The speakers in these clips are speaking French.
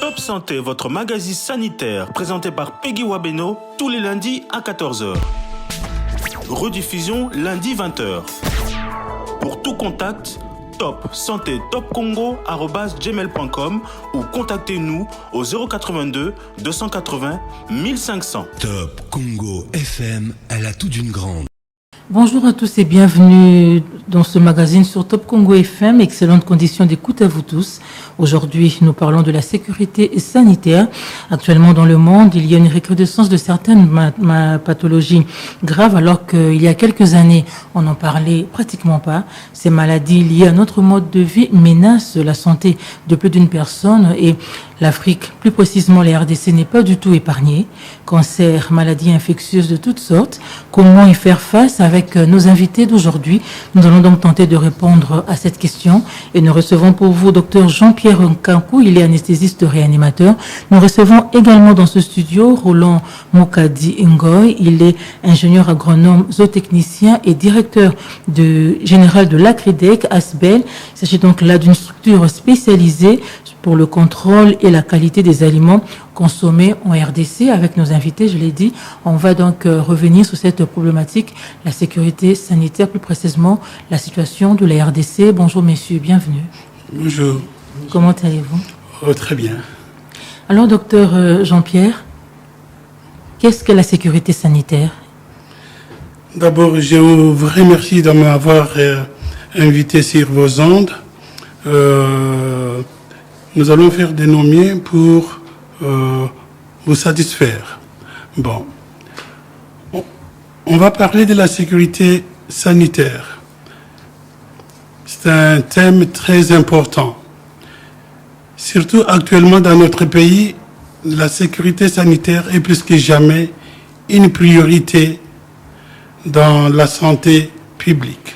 Top Santé, votre magazine sanitaire, présenté par Peggy Wabeno, tous les lundis à 14h. Rediffusion lundi 20h. Pour tout contact, Top Santé Top Congo@gmail.com ou contactez-nous au 082 280 1500. Top Congo FM, elle a tout d'une grande. Bonjour à tous et bienvenue dans ce magazine sur Top Congo FM. Excellentes conditions d'écoute à vous tous. Aujourd'hui, nous parlons de la sécurité sanitaire. Actuellement dans le monde, il y a une recrudescence de certaines pathologies graves alors qu'il y a quelques années, on n'en parlait pratiquement pas. Ces maladies liées à notre mode de vie menacent la santé de plus d'une personne et l'Afrique, plus précisément les RDC, n'est pas du tout épargnée. Cancer, maladies infectieuses de toutes sortes. Comment y faire face avec nos invités d'aujourd'hui? Nous allons donc tenter de répondre à cette question et nous recevons pour vous Dr Jean-Pierre Nkankou, il est anesthésiste réanimateur. Nous recevons également dans ce studio Roland Mokadi Ngoy, il est ingénieur agronome, zootechnicien et directeur général de l'ACRIDEC, ASBEL. Il s'agit donc là d'une structure spécialisée pour le contrôle et la qualité des aliments consommés en RDC. Avec nos invités, je l'ai dit, on va donc revenir sur cette problématique, la sécurité sanitaire, plus précisément la situation de la RDC. Bonjour messieurs, bienvenue. Bonjour. Comment allez-vous? Très bien. Alors docteur Jean-Pierre, qu'est-ce que la sécurité sanitaire? D'abord, je vous remercie de m'avoir invité sur vos ondes. Nous allons faire de nos mieux pour vous satisfaire. Bon. On va parler de la sécurité sanitaire. C'est un thème très important. Surtout actuellement dans notre pays, la sécurité sanitaire est plus que jamais une priorité dans la santé publique.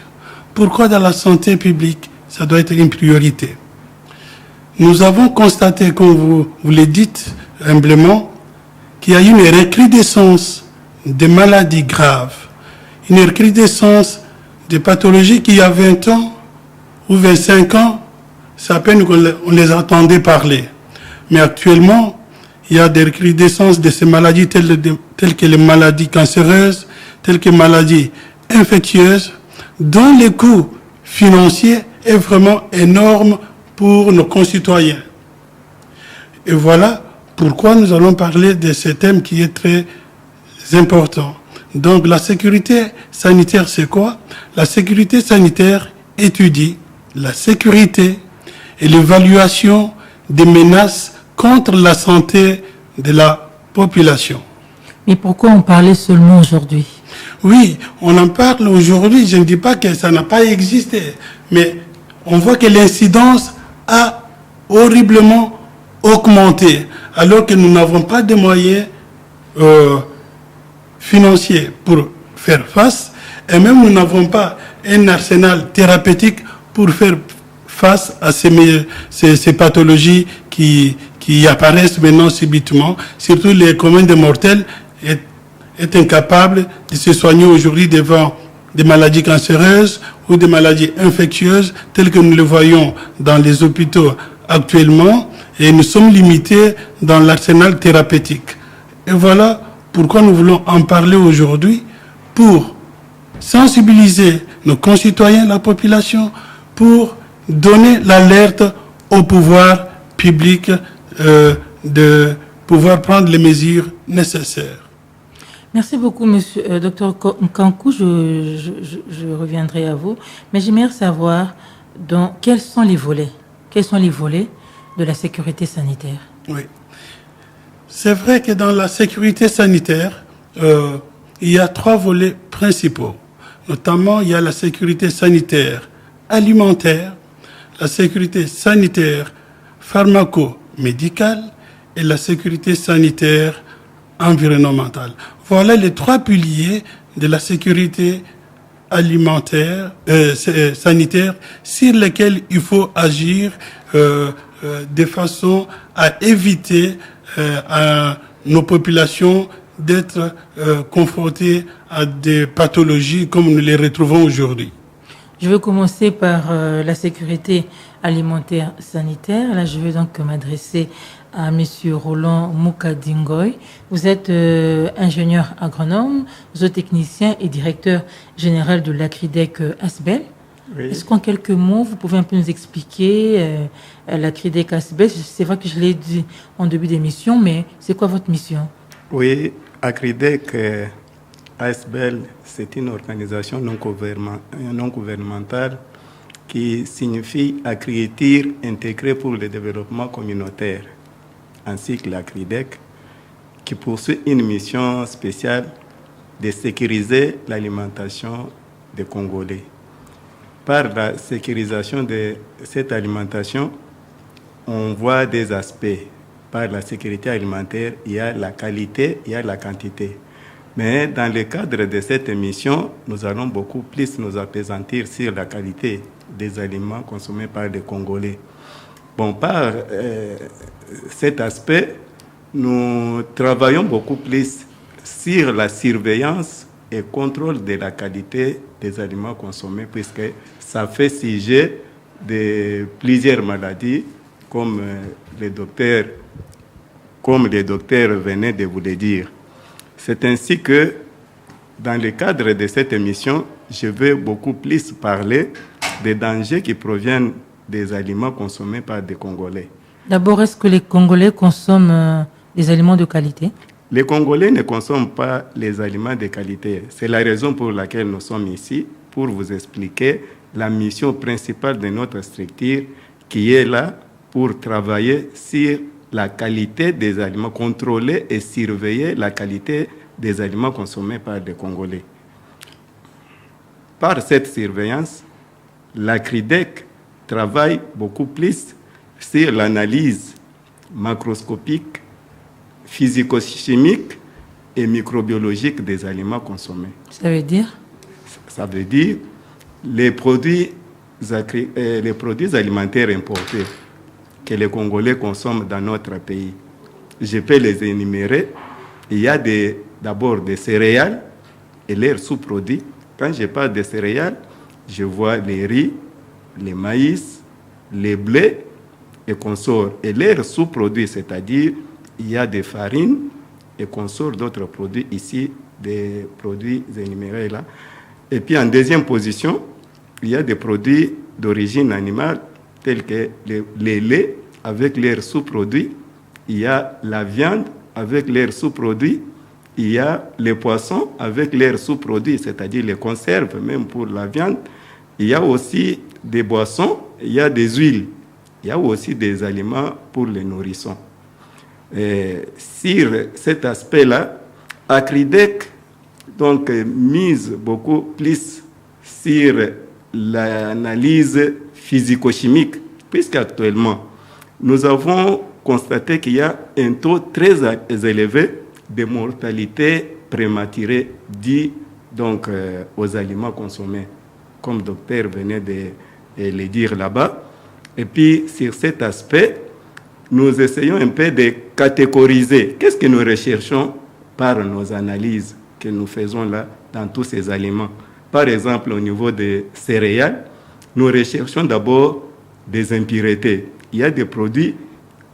Pourquoi dans la santé publique, ça doit être une priorité? Nous avons constaté, comme vous le dites humblement, qu'il y a une recrudescence de maladies graves, une recrudescence de pathologies qui, il y a 20 ans ou 25 ans, c'est à peine qu'on les entendait parler. Mais actuellement, il y a des recrudescences de ces maladies telles que les maladies cancéreuses, telles que les maladies infectieuses, dont le coût financier est vraiment énorme pour nos concitoyens. Et voilà pourquoi nous allons parler de ce thème qui est très important. Donc la sécurité sanitaire, c'est quoi? La sécurité sanitaire étudie la sécurité et l'évaluation des menaces contre la santé de la population. Mais pourquoi en parler seulement aujourd'hui? Oui, on en parle aujourd'hui. Je ne dis pas que ça n'a pas existé, mais on voit que l'incidence a horriblement augmenté, alors que nous n'avons pas de moyens financiers pour faire face, et même nous n'avons pas un arsenal thérapeutique pour faire face à ces pathologies qui apparaissent maintenant subitement, surtout les communs des mortels est incapable de se soigner aujourd'hui devant des maladies cancéreuses ou des maladies infectieuses telles que nous le voyons dans les hôpitaux actuellement, et nous sommes limités dans l'arsenal thérapeutique. Et voilà pourquoi nous voulons en parler aujourd'hui, pour sensibiliser nos concitoyens, la population, pour donner l'alerte au pouvoir public de pouvoir prendre les mesures nécessaires. Merci beaucoup, monsieur Dr Nkankou. Je reviendrai à vous. Mais j'aimerais savoir quels sont les volets de la sécurité sanitaire. Oui. C'est vrai que dans la sécurité sanitaire, il y a 3 volets principaux. Notamment, il y a la sécurité sanitaire alimentaire, la sécurité sanitaire pharmaco-médicale et la sécurité sanitaire environnementale. Voilà les 3 piliers de la sécurité alimentaire, sanitaire, sur lesquels il faut agir de façon à éviter à nos populations d'être confrontées à des pathologies comme nous les retrouvons aujourd'hui. Je vais commencer par la sécurité alimentaire sanitaire. Là, je vais donc m'adresser à M. Roland Mukadingoy. Vous êtes ingénieur agronome, zootechnicien et directeur général de l'Acridec Asbel. Oui. Est-ce qu'en quelques mots, vous pouvez un peu nous expliquer l'Acridec Asbel? C'est vrai que je l'ai dit en début d'émission, mais c'est quoi votre mission? Oui, Acridec Asbel, c'est une organisation non gouvernementale qui signifie Agriculture intégrée pour le développement communautaire, ainsi que l'Acridec, qui poursuit une mission spéciale de sécuriser l'alimentation des Congolais. Par la sécurisation de cette alimentation, on voit des aspects. Par la sécurité alimentaire, il y a la qualité, il y a la quantité. Mais dans le cadre de cette émission, nous allons beaucoup plus nous appesantir sur la qualité des aliments consommés par les Congolais. Bon, par cet aspect, nous travaillons beaucoup plus sur la surveillance et contrôle de la qualité des aliments consommés, puisque ça fait sujet de plusieurs maladies, comme les docteurs venaient de vous le dire. C'est ainsi que, dans le cadre de cette émission, je vais beaucoup plus parler des dangers qui proviennent des aliments consommés par des Congolais. D'abord, est-ce que les Congolais consomment des aliments de qualité? Les Congolais ne consomment pas les aliments de qualité. C'est la raison pour laquelle nous sommes ici, pour vous expliquer la mission principale de notre structure qui est là pour travailler sur la qualité des aliments, contrôler et surveiller la qualité des aliments consommés par les Congolais. Par cette surveillance, l'Acridec travaille beaucoup plus sur l'analyse macroscopique, physico-chimique et microbiologique des aliments consommés. Ça veut dire? Ça veut dire les produits alimentaires importés que les Congolais consomment dans notre pays. Je peux les énumérer. Il y a d'abord des céréales et leurs sous-produits. Quand je parle de céréales, je vois les riz, les maïs, les blés et consorts. Et leurs sous-produits, c'est-à-dire il y a des farines et consorts d'autres produits ici, des produits énumérés là. Et puis en deuxième position, il y a des produits d'origine animale tels que les laits avec leurs sous-produits, il y a la viande avec leurs sous-produits, il y a les poissons avec leurs sous-produits, c'est-à-dire les conserves, même pour la viande. Il y a aussi des boissons, il y a des huiles, il y a aussi des aliments pour les nourrissons. Et sur cet aspect-là, Acridec donc mise beaucoup plus sur l'analyse physico-chimique, puisqu'actuellement, nous avons constaté qu'il y a un taux très élevé de mortalité prématurée due donc, aux aliments consommés, comme le docteur venait de le dire là-bas. Et puis, sur cet aspect, nous essayons un peu de catégoriser qu'est-ce que nous recherchons par nos analyses que nous faisons là dans tous ces aliments. Par exemple, au niveau des céréales, nous recherchons d'abord des impuretés. Il y a des produits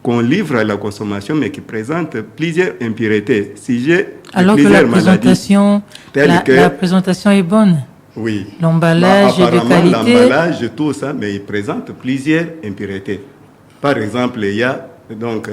qu'on livre à la consommation, mais qui présentent plusieurs impuretés. Alors que la présentation est bonne. Oui. L'emballage est de qualité. L'emballage, tout ça, mais il présente plusieurs impuretés. Par exemple, il y a donc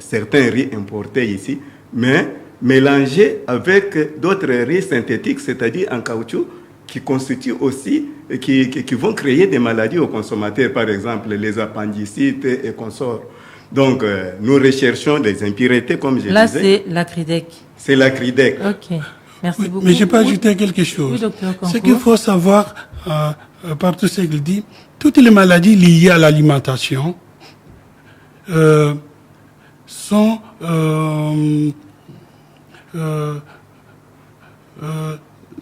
certains riz importés ici, mais mélangés avec d'autres riz synthétiques, c'est-à-dire en caoutchouc, qui constituent aussi, qui vont créer des maladies aux consommateurs, par exemple les appendicites et consorts. Donc, nous recherchons des impuretés, comme je disais. Là, c'est l'Acridec. C'est l'Acridec. Ok, merci beaucoup. Mais je peux ajouter quelque chose. Oui, docteur Kanko. Ce qu'il faut savoir, par tout ce qu'il dit, toutes les maladies liées à l'alimentation sont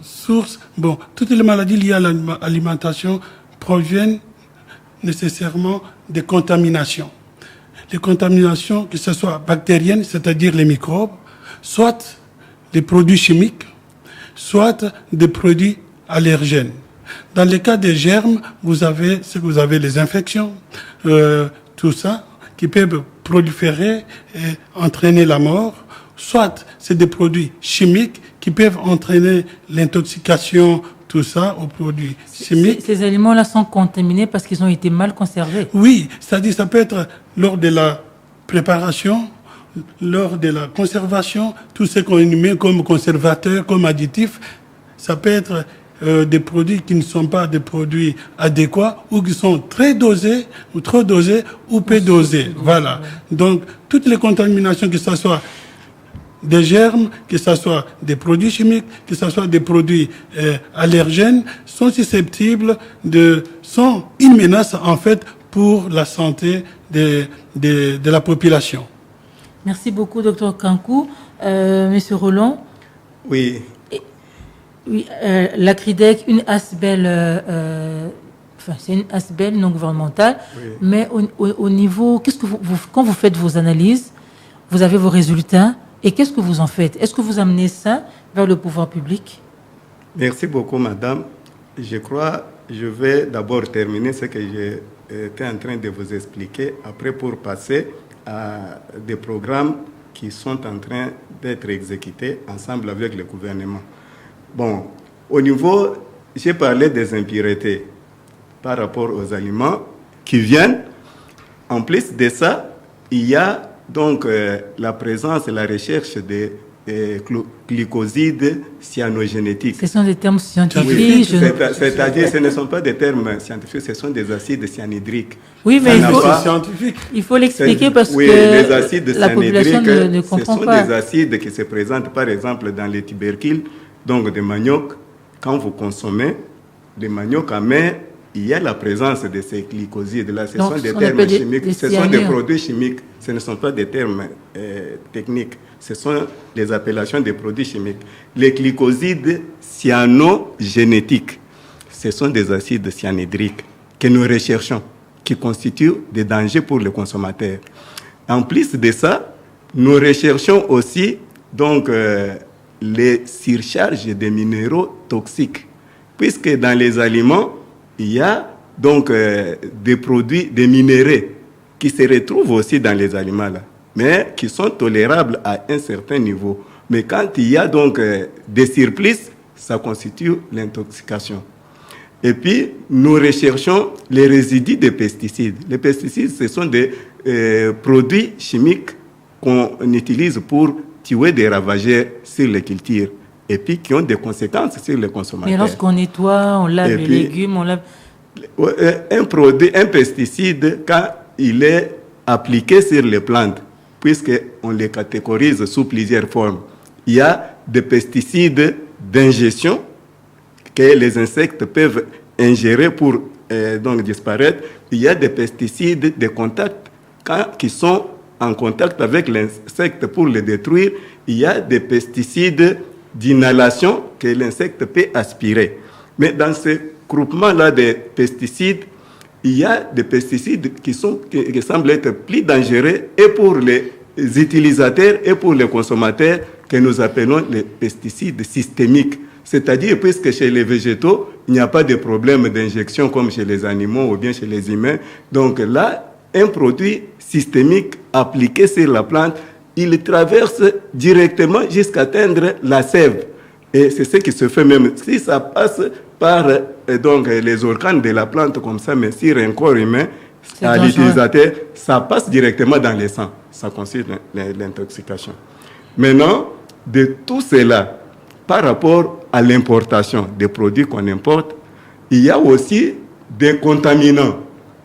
sources. Bon, toutes les maladies liées à l'alimentation proviennent nécessairement des contaminations. Les contaminations, que ce soit bactériennes, c'est-à-dire les microbes, soit des produits chimiques, soit des produits allergènes. Dans le cas des germes, vous avez les infections, tout ça, qui peuvent proliférer et entraîner la mort, soit c'est des produits chimiques qui peuvent entraîner l'intoxication, tout ça, aux produits chimiques. Ces aliments-là sont contaminés parce qu'ils ont été mal conservés. Oui, c'est-à-dire ça peut être lors de la préparation, lors de la conservation, tout ce qu'on met comme conservateur, comme additif, ça peut être des produits qui ne sont pas des produits adéquats ou qui sont très dosés ou trop dosés ou peu dosés. Voilà. Donc, toutes les contaminations, que ce soit des germes, que ce soit des produits chimiques, que ce soit des produits allergènes, sont susceptibles sont une menace, en fait, pour la santé de la population. Merci beaucoup, Dr Kankou. Monsieur Roland. Oui. Oui, l'ACRIDEC, une ASBEL, c'est une ASBEL non gouvernementale, oui. Mais au niveau, qu'est-ce que quand vous faites vos analyses, vous avez vos résultats, et qu'est-ce que vous en faites? Est-ce que vous amenez ça vers le pouvoir public? Merci beaucoup, madame. Je crois, je vais d'abord terminer ce que j'étais en train de vous expliquer, après pour passer à des programmes qui sont en train d'être exécutés ensemble avec le gouvernement. Bon, au niveau, j'ai parlé des impuretés par rapport aux aliments qui viennent. En plus de ça, il y a donc la présence et la recherche des glycosides cyanogénétiques. Ce sont des termes scientifiques. Oui, c'est-à-dire ce ne sont pas des termes scientifiques, ce sont des acides cyanhydriques. Oui, mais il faut l'expliquer parce que les acides la population ne comprend pas. Ce sont des acides qui se présentent par exemple dans les tubercules, donc des maniocs. Quand vous consommez des maniocs amers, il y a la présence de ces glycosides-là. Ce sont des termes chimiques, ce sont des produits chimiques, ce ne sont pas des termes techniques, ce sont des appellations des produits chimiques. Les glycosides cyanogénétiques, ce sont des acides cyanhydriques que nous recherchons, qui constituent des dangers pour le consommateur. En plus de ça, nous recherchons aussi donc, les surcharges de minéraux toxiques, puisque dans les aliments, il y a donc des produits, des minéraux qui se retrouvent aussi dans les aliments, là, mais qui sont tolérables à un certain niveau. Mais quand il y a donc des surplus, ça constitue l'intoxication. Et puis, nous recherchons les résidus des pesticides. Les pesticides, ce sont des produits chimiques qu'on utilise pour tuer des ravageurs sur les cultures et puis qui ont des conséquences sur les consommateurs. Mais lorsqu'on nettoie, on lave les légumes, on lave... Un pesticide, quand il est appliqué sur les plantes, puisqu'on les catégorise sous plusieurs formes, il y a des pesticides d'ingestion que les insectes peuvent ingérer pour donc disparaître. Il y a des pesticides de contact qui sont en contact avec l'insecte pour le détruire. Il y a des pesticides d'inhalation que l'insecte peut aspirer. Mais dans ce groupement-là des pesticides, il y a des pesticides qui semblent être plus dangereux et pour les utilisateurs et pour les consommateurs que nous appelons les pesticides systémiques. C'est-à-dire, puisque chez les végétaux, il n'y a pas de problème d'injection comme chez les animaux ou bien chez les humains. Donc là, un produit systémique appliqué sur la plante, il traverse directement jusqu'à atteindre la sève. Et c'est ce qui se fait même si ça passe par donc, les organes de la plante comme ça, mais sur un corps humain, à l'utilisateur, ça passe directement dans le sang. Ça constitue l'intoxication. Maintenant, de tout cela, par rapport à l'importation des produits qu'on importe, il y a aussi des contaminants.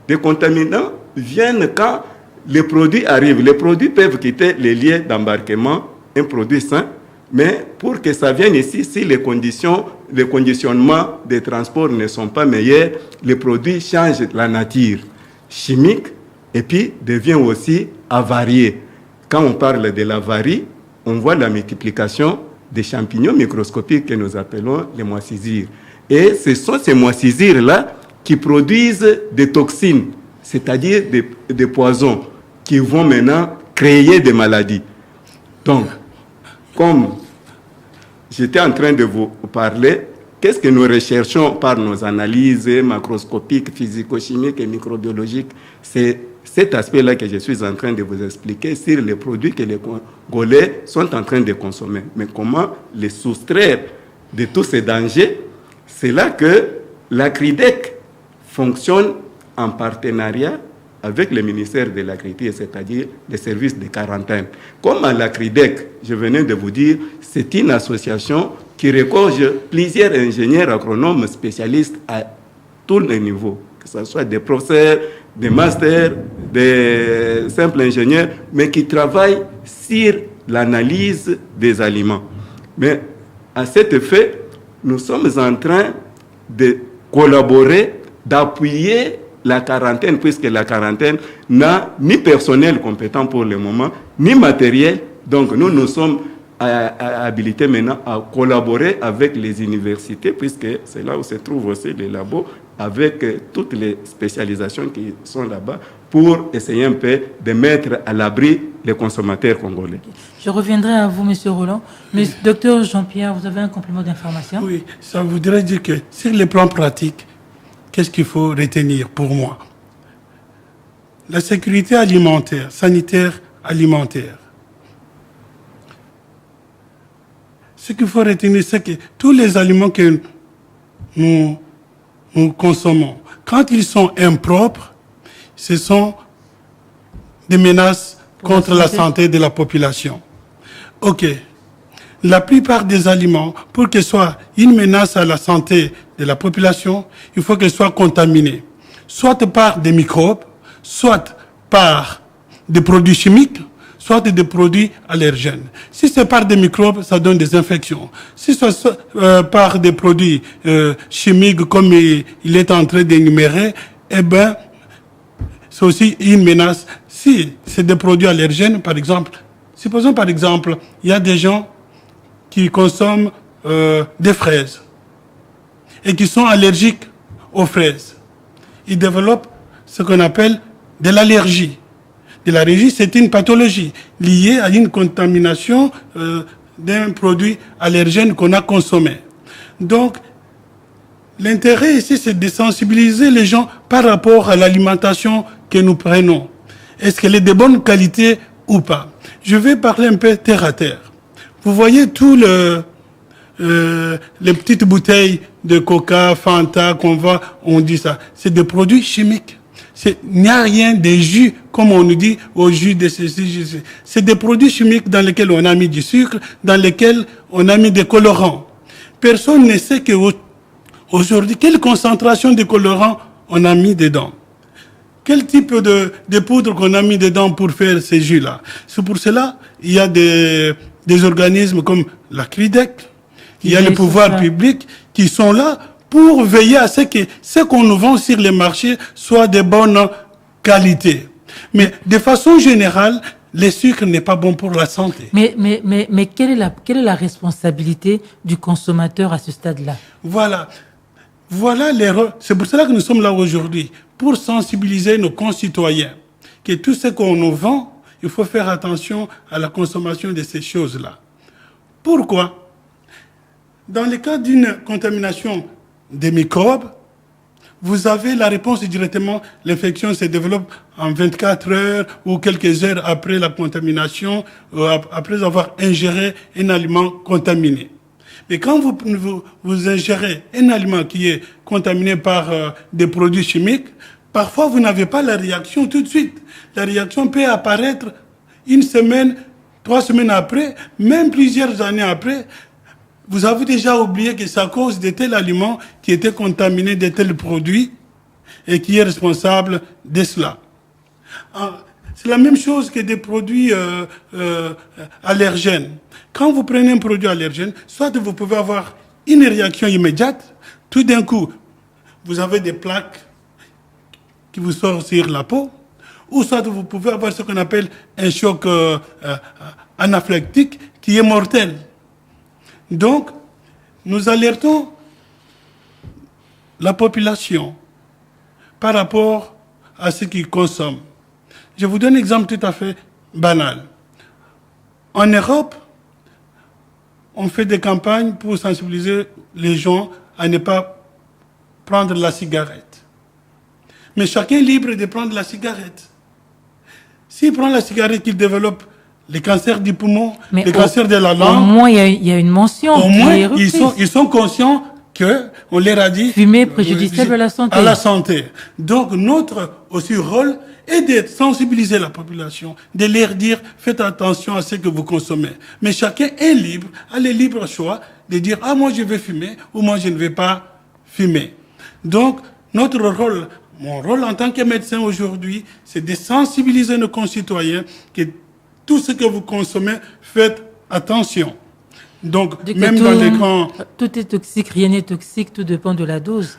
Des contaminants viennent quand les produits arrivent. Les produits peuvent quitter les lieux d'embarquement, un produit sain, mais pour que ça vienne ici, si les conditionnements des transports ne sont pas meilleurs, les produits changent la nature chimique et puis deviennent aussi avariés. Quand on parle de l'avarie, on voit la multiplication des champignons microscopiques que nous appelons les moisissures. Et ce sont ces moisissures-là qui produisent des toxines, c'est-à-dire des poisons qui vont maintenant créer des maladies. Donc, comme j'étais en train de vous parler, qu'est-ce que nous recherchons par nos analyses macroscopiques, physico-chimiques et microbiologiques? C'est cet aspect-là que je suis en train de vous expliquer sur les produits que les Congolais sont en train de consommer. Mais comment les soustraire de tous ces dangers? C'est là que la CRIDEC fonctionne en partenariat avec le ministère de l'Agriculture, c'est-à-dire les services de quarantaine. Comme à la CRIDEC, je venais de vous dire, c'est une association qui regorge plusieurs ingénieurs agronomes spécialistes à tous les niveaux, que ce soit des professeurs, des masters, des simples ingénieurs, mais qui travaillent sur l'analyse des aliments. Mais à cet effet, nous sommes en train de collaborer, d'appuyer la quarantaine, puisque la quarantaine n'a ni personnel compétent pour le moment, ni matériel. Donc nous sommes habilités maintenant à collaborer avec les universités, puisque c'est là où se trouvent aussi les labos, avec toutes les spécialisations qui sont là-bas, pour essayer un peu de mettre à l'abri les consommateurs congolais. Je reviendrai à vous, M. Roland. Mais docteur Jean-Pierre, vous avez un complément d'information? Oui, ça voudrait dire que sur les plans pratiques, qu'est-ce qu'il faut retenir pour moi? La sécurité alimentaire, sanitaire alimentaire. Ce qu'il faut retenir, c'est que tous les aliments que nous consommons, quand ils sont impropres, ce sont des menaces contre la santé de la population. OK. La plupart des aliments, pour qu'ils soient une menace à la santé de la population, il faut qu'ils soient contaminés, soit par des microbes, soit par des produits chimiques, soit des produits allergènes. Si c'est par des microbes, ça donne des infections. Si c'est par des produits chimiques, comme il est en train d'énumérer, eh bien, c'est aussi une menace. Si c'est des produits allergènes, par exemple, supposons par exemple, il y a des gens qui consomment des fraises et qui sont allergiques aux fraises. Ils développent ce qu'on appelle de l'allergie. De l'allergie, c'est une pathologie liée à une contamination d'un produit allergène qu'on a consommé. Donc, l'intérêt ici, c'est de sensibiliser les gens par rapport à l'alimentation que nous prenons. Est-ce qu'elle est de bonne qualité ou pas? Je vais parler un peu terre à terre. Vous voyez tous les petites bouteilles de Coca, Fanta on dit ça. C'est des produits chimiques. Il n'y a rien de jus, comme on nous dit, au jus de ceci. C'est des produits chimiques dans lesquels on a mis du sucre, dans lesquels on a mis des colorants. Personne ne sait qu'aujourd'hui, quelle concentration de colorants on a mis dedans. Quel type de poudre qu'on a mis dedans pour faire ces jus-là. C'est pour cela il y a des organismes comme la CRIDEC, il y a les pouvoirs publics qui sont là pour veiller à ce que ce qu'on nous vend sur les marchés soit de bonne qualité. Mais de façon générale, le sucre n'est pas bon pour la santé. Mais quelle est la responsabilité du consommateur à ce stade-là? Voilà l'erreur. C'est pour cela que nous sommes là aujourd'hui, pour sensibiliser nos concitoyens que tout ce qu'on nous vend, il faut faire attention à la consommation de ces choses-là. Pourquoi? Dans le cas d'une contamination des microbes, vous avez la réponse directement. L'infection se développe en 24 heures ou quelques heures après la contamination, après avoir ingéré un aliment contaminé. Mais quand vous ingérez un aliment qui est contaminé par des produits chimiques, parfois vous n'avez pas la réaction tout de suite. La réaction peut apparaître 1 semaine, 3 semaines après, même plusieurs années après. Vous avez déjà oublié que c'est à cause de tel aliment qui était contaminé de tel produit et qui est responsable de cela. C'est la même chose que des produits allergènes. Quand vous prenez un produit allergène, soit vous pouvez avoir une réaction immédiate, tout d'un coup, vous avez des plaques qui vous sortent sur la peau, ou soit vous pouvez avoir ce qu'on appelle un choc anaphylactique qui est mortel. Donc, nous alertons la population par rapport à ce qu'ils consomment. Je vous donne un exemple tout à fait banal. En Europe, on fait des campagnes pour sensibiliser les gens à ne pas prendre la cigarette. Mais chacun est libre de prendre la cigarette. S'il prend la cigarette, il développe les cancers du poumon, Mais les cancers de la Au langue. moins, il y a une mention. Au qui moins, est reprise. ils sont conscients qu'on leur a dit... Fumer préjudiciable à la santé. À la santé. Donc, notre aussi rôle est de sensibiliser la population, de leur dire, faites attention à ce que vous consommez. Mais chacun est libre, a le libre choix de dire, ah, moi je vais fumer, ou moi je ne vais pas fumer. Donc, notre rôle, mon rôle en tant que médecin aujourd'hui, c'est de sensibiliser nos concitoyens que tout ce que vous consommez, faites attention. Donc, même dans les grands... Tout est toxique, rien n'est toxique, tout dépend de la dose.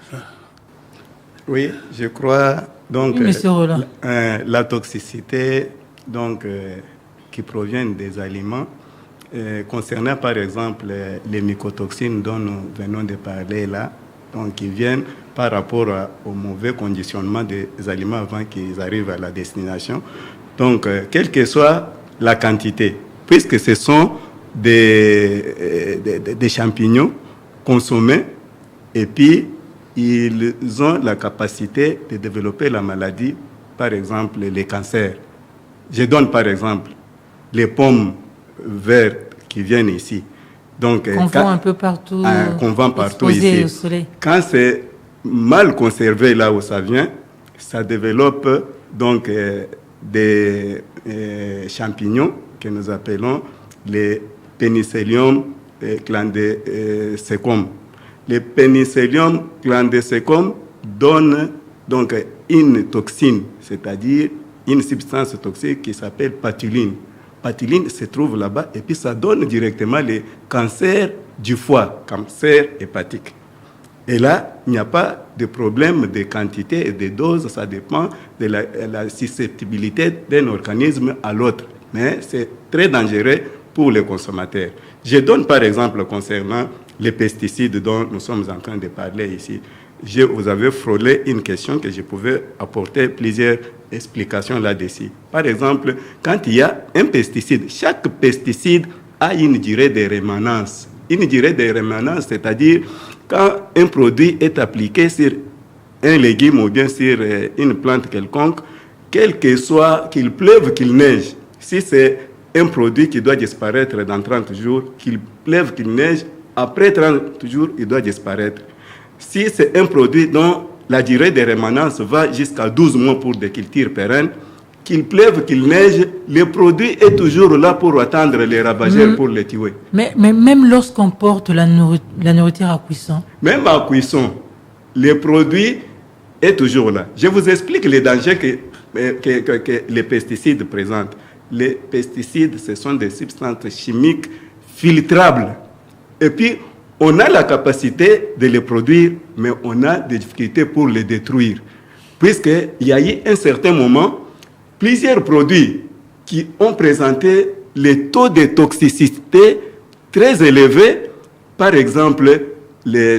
Oui, je crois donc Oui, monsieur Roland. la toxicité donc qui provient des aliments concernant par exemple les mycotoxines dont nous venons de parler là, donc qui viennent par rapport au mauvais conditionnement des aliments avant qu'ils arrivent à la destination. Donc, quelle que soit la quantité, puisque ce sont des champignons consommés et puis ils ont la capacité de développer la maladie, par exemple les cancers. Je donne par exemple les pommes vertes qui viennent ici. Donc, qu'on vend un peu partout, qu'on vend partout ici. Au soleil. Quand c'est mal conservé là où ça vient, ça développe donc des champignons que nous appelons les Penicillium clandestecum. Le Penicillium clandestecum donne donc une toxine, c'est-à-dire une substance toxique qui s'appelle patuline. Patuline se trouve là-bas et puis ça donne directement les cancers du foie, cancer hépatique. Et là, il n'y a pas de problème de quantité et de dose, ça dépend de la susceptibilité d'un organisme à l'autre. Mais c'est très dangereux pour les consommateurs. Je donne par exemple concernant les pesticides dont nous sommes en train de parler ici. Vous avez frôlé une question que je pouvais apporter plusieurs explications là-dessus. Par exemple, quand il y a un pesticide, chaque pesticide a une durée de rémanence. Une durée de rémanence, c'est-à-dire quand un produit est appliqué sur un légume ou bien sur une plante quelconque, quel que soit, qu'il pleuve, qu'il neige, si c'est un produit qui doit disparaître dans 30 jours, qu'il pleuve, qu'il neige, après 30 jours, il doit disparaître. Si c'est un produit dont la durée de rémanence va jusqu'à 12 mois pour des cultures pérennes, qu'il pleuve, qu'il neige, le produit est toujours là pour attendre les ravageurs pour les tuer. Mais même lorsqu'on porte la nourriture à cuisson. Même à cuisson, le produit est toujours là. Je vous explique les dangers que les pesticides présentent. Les pesticides, ce sont des substances chimiques filtrables. Et puis, on a la capacité de les produire, mais on a des difficultés pour les détruire. Puisqu'il y a eu un certain moment, plusieurs produits qui ont présenté les taux de toxicité très élevés, par exemple,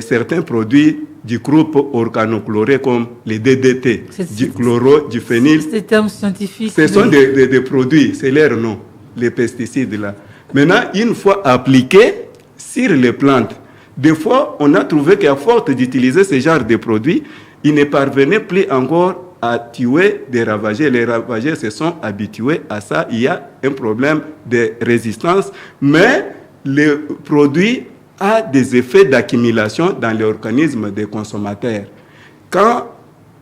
certains produits du groupe organochloré comme les DDT, du chloro, du phényl. C'est des termes scientifiques. Ce sont des produits, c'est leur nom, les pesticides là. Maintenant, une fois appliqués sur les plantes, des fois, on a trouvé qu'à force d'utiliser ce genre de produits, ils ne parvenaient plus encore à tuer des ravageurs. Les ravageurs se sont habitués à ça. Il y a un problème de résistance, mais le produit a des effets d'accumulation dans l'organisme des consommateurs. Quand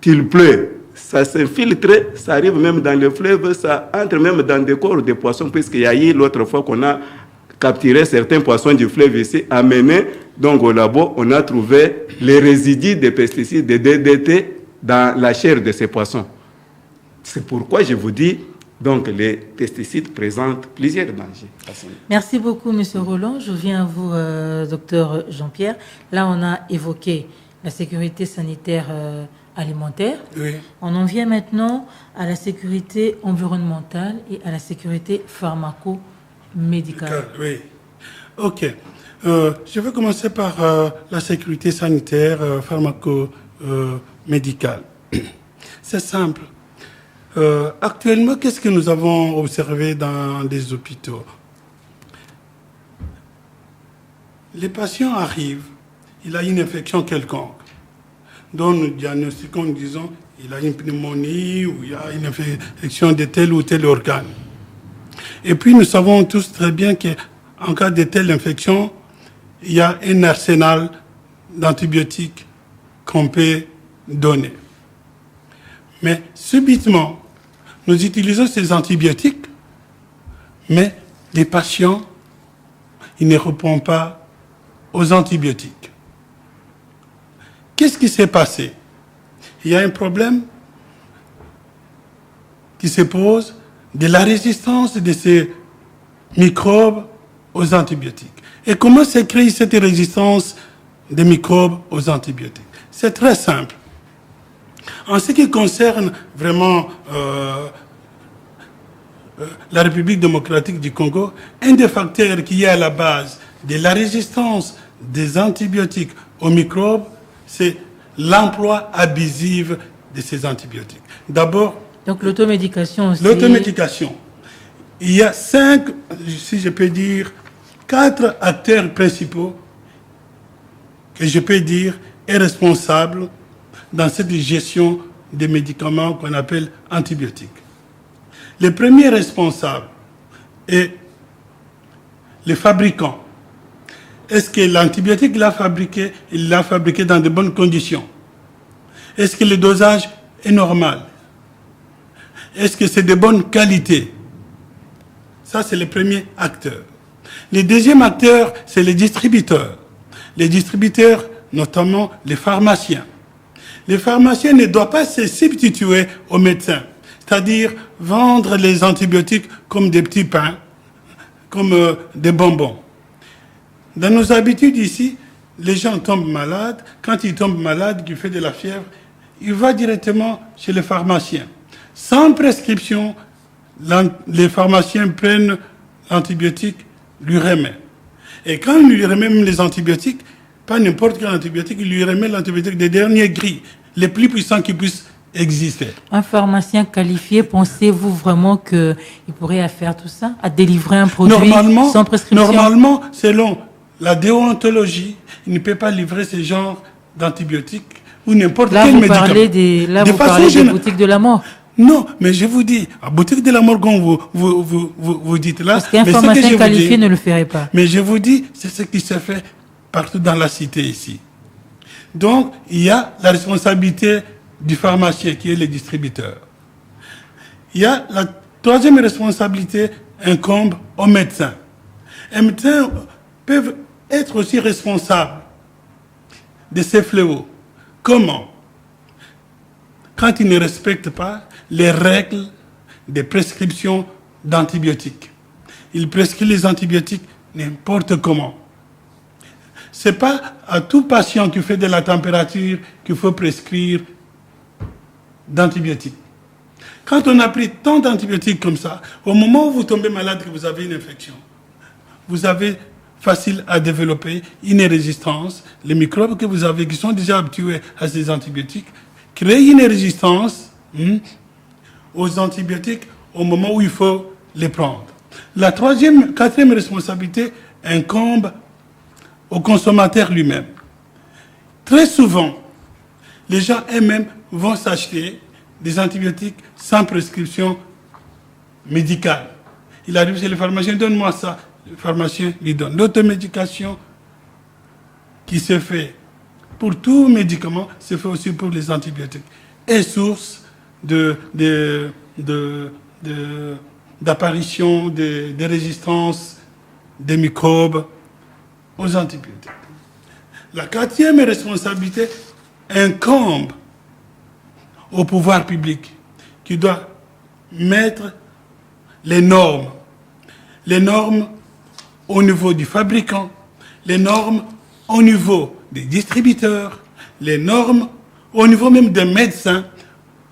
il pleut, ça s'infiltre, ça arrive même dans le fleuve, ça entre même dans des corps de poissons, puisqu'il y a eu l'autre fois qu'on a capturé certains poissons du fleuve ici, amenés donc au labo, on a trouvé les résidus des pesticides, des DDT, dans la chair de ces poissons. C'est pourquoi je vous dis, donc les pesticides présentent plusieurs dangers. Merci beaucoup, M. Roland. Je viens à vous, docteur Jean-Pierre. Là, on a évoqué la sécurité sanitaire alimentaire. Oui. On en vient maintenant à la sécurité environnementale et à la sécurité pharmaco-médicale. Oui. OK. Je vais commencer par la sécurité sanitaire pharmaco-médicale. C'est simple. Actuellement, qu'est-ce que nous avons observé dans les hôpitaux? Les patients arrivent, il a une infection quelconque, dont nous diagnostiquons, nous disons, il a une pneumonie ou il y a une infection de tel ou tel organe. Et puis nous savons tous très bien qu'en cas de telle infection, il y a un arsenal d'antibiotiques qu'on peut donner. Mais subitement, nous utilisons ces antibiotiques, mais les patients, ils ne répondent pas aux antibiotiques. Qu'est-ce qui s'est passé? Il y a un problème qui se pose de la résistance de ces microbes aux antibiotiques. Et comment s'est créée cette résistance des microbes aux antibiotiques? C'est très simple. En ce qui concerne vraiment la République démocratique du Congo, un des facteurs qui est à la base de la résistance des antibiotiques aux microbes, c'est l'emploi abusif de ces antibiotiques. D'abord, donc l'automédication aussi. L'automédication. Il y a 5, si je peux dire, 4 acteurs principaux que je peux dire est responsable dans cette gestion des médicaments qu'on appelle antibiotiques. Le premier responsable est le fabricant. Est-ce que l'antibiotique il l'a fabriqué dans de bonnes conditions? Est-ce que le dosage est normal? Est-ce que c'est de bonne qualité? Ça, c'est le premier acteur. Le deuxième acteur, c'est les distributeurs. Les distributeurs, notamment les pharmaciens. Les pharmaciens ne doivent pas se substituer aux médecins, c'est-à-dire vendre les antibiotiques comme des petits pains, comme des bonbons. Dans nos habitudes ici, les gens tombent malades. Quand ils tombent malades, qu'ils font de la fièvre, ils vont directement chez le pharmacien. Sans prescription, les pharmaciens prennent l'antibiotique, lui remettent. Et quand il lui remet même les antibiotiques, pas n'importe quel antibiotique, il lui remet l'antibiotique des derniers gris, les plus puissants qui puissent exister. Un pharmacien qualifié, pensez-vous vraiment qu'il pourrait faire tout ça, à délivrer un produit sans prescription? Normalement, selon la déontologie, il ne peut pas livrer ce genre d'antibiotiques ou n'importe quel médicament. Vous parlez des boutiques de la mort. Non, mais je vous dis, à boutique de la mort, comme vous dites là... Parce qu'un pharmacien qualifié ne le ferait pas. Mais je vous dis, c'est ce qui se fait partout dans la cité ici. Donc, il y a la responsabilité du pharmacien qui est le distributeur. Il y a la troisième responsabilité incombe aux médecins. Les médecins peuvent être aussi responsables de ces fléaux. Comment? Quand ils ne respectent pas les règles de prescription d'antibiotiques. Ils prescrivent les antibiotiques n'importe comment. Ce n'est pas à tout patient qui fait de la température qu'il faut prescrire d'antibiotiques. Quand on a pris tant d'antibiotiques comme ça, au moment où vous tombez malade, que vous avez une infection, vous avez facile à développer une résistance. Les microbes que vous avez, qui sont déjà habitués à ces antibiotiques, créent une résistance aux antibiotiques au moment où il faut les prendre. La quatrième responsabilité incombe au consommateur lui-même. Très souvent, les gens eux-mêmes vont s'acheter des antibiotiques sans prescription médicale. Il arrive chez le pharmacien, donne-moi ça. Le pharmacien lui donne. L'automédication qui se fait pour tout médicament se fait aussi pour les antibiotiques. Et source d'apparition de résistance des microbes aux antibiotiques. La quatrième responsabilité incombe au pouvoir public qui doit mettre les normes au niveau du fabricant, les normes au niveau des distributeurs, les normes au niveau même des médecins.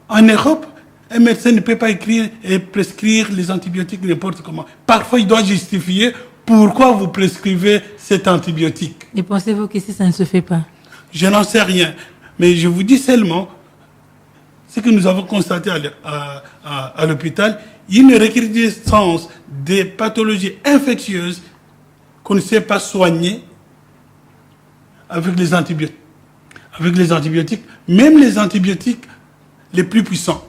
En Europe, un médecin ne peut pas écrire et prescrire les antibiotiques n'importe comment. Parfois, il doit justifier pourquoi vous prescrivez cet antibiotique. Et pensez-vous qu'ici, ça ne se fait pas? Je n'en sais rien. Mais je vous dis seulement ce que nous avons constaté à l'hôpital. Il y a une recrudescence des pathologies infectieuses qu'on ne sait pas soigner avec les antibiotiques. Même les antibiotiques, les plus puissants.